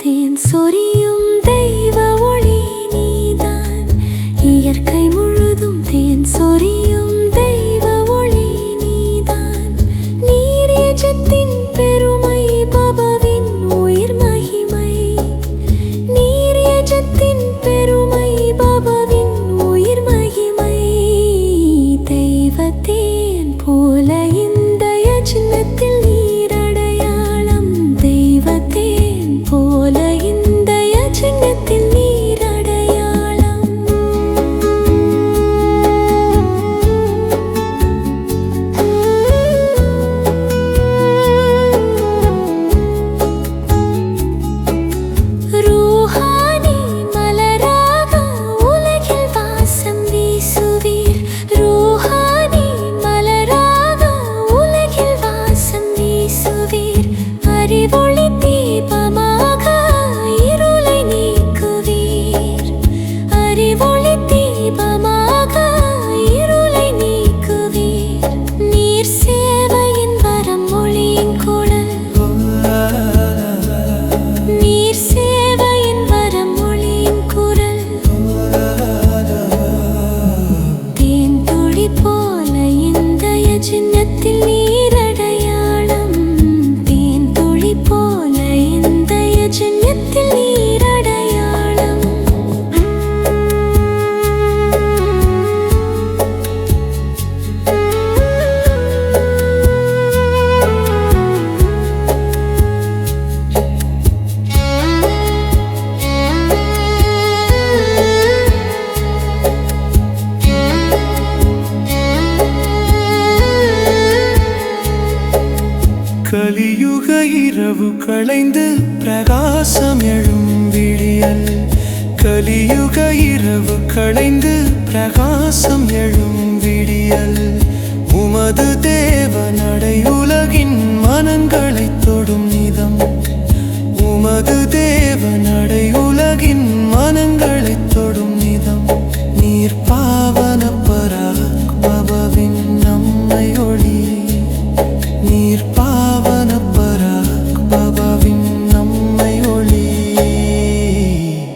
தேன் சொரியும் தெய்வ ஒளி நீதான். இயற்கை முழுதும் தேன் சொரியும் தெய்வ ஒளி நீதான். நீரேற்றத்தின் பெருமை பாபாவின் உயிர் மகிமை. நீரேற்றத்தின் பெருமை பாபாவின் உயிர் மகிமை. தெய்வத்தேன் போல இந்த சின்னத்தில் நீரடையாளம். தெய்வத்தேன் போல இந்த சின்னத்தில் நீரடையாளம். ரூஹானி மலராக உலகில் வாசம் வீசுவீர். ரூஹானி மலராக உலகில் வாசம் வீசுவீர். அறிவொளி தீபமாக இருளை நீக்குவீர். அறிவொளி தீபமாக இருளை நீக்குவீர். நீர் சேவையின் வரம் மொழியின் குழல். நீர் சேவையின் வரம் மொழியின் குரல். தேன் துளி போல இந்த சின்னத்தில் நீரடையாளம். தேன் துளி போல இந்த சின்னத்தில் நீரடையாளம். கலியுக இரவு களைந்து பிரகாசம் எழும் விடியல். கலியுக இரவு களைந்து பிரகாசம் எழும் விடியல். உமது தேவ நடை உலகின் மனங்களை தொடும் நிதம். உமது தேவ நடை உலகின் மனங்களை தொடும் நிதம். நீர் பாவன பராக் பாபாவின் நம்மை ஒளி. நீர் பாவன பராக் பாபாவின் நம்மை ஒளி.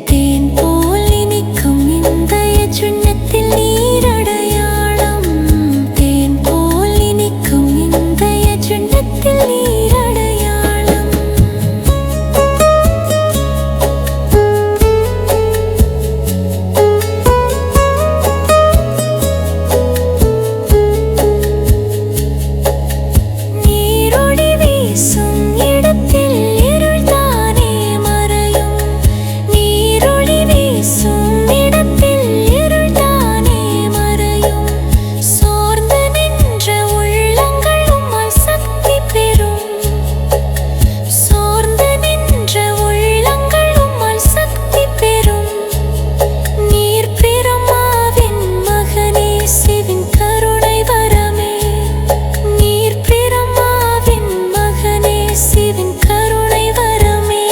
தேன் போல் இனிக்கும் இந்த சின்னத்தில் நீரடையாளம். தேன் போல் இனிக்கும் இந்த சின்னத்தில் நீரடையாளம். நீரொளி வீசும் இடத்தில் இருள் தானே மறையும். நீரொளி வீசும் இடத்தில் இருள் தானே மறையும். சோர்ந்து நின்ற உள்ளங்கள் உம்மால் சக்தி பெறும். சோர்ந்து நின்ற உள்ளங்கள் உம்மால் சக்தி பெறும். நீர் பிரம்மாவின் மகனே சிவின் கருணை வரமே. நீர் பிரம்மாவின் மகனே சிவின் கருணை வரமே.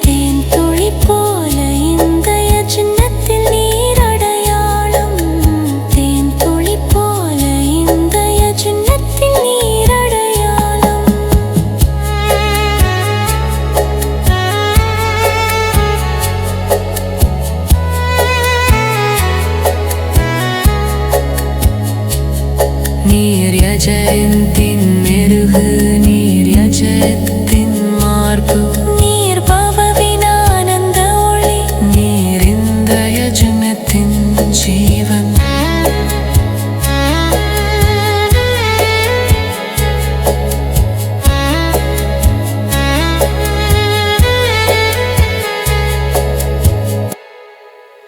தேன் துளி போல இந்த சின்னத்தில் நீரடையாளம். தேன் துளி போல இந்த சின்னத்தில் நீரடையாளம். நீர் யஜயந்தின் மெருகு. நீர் யஜயத்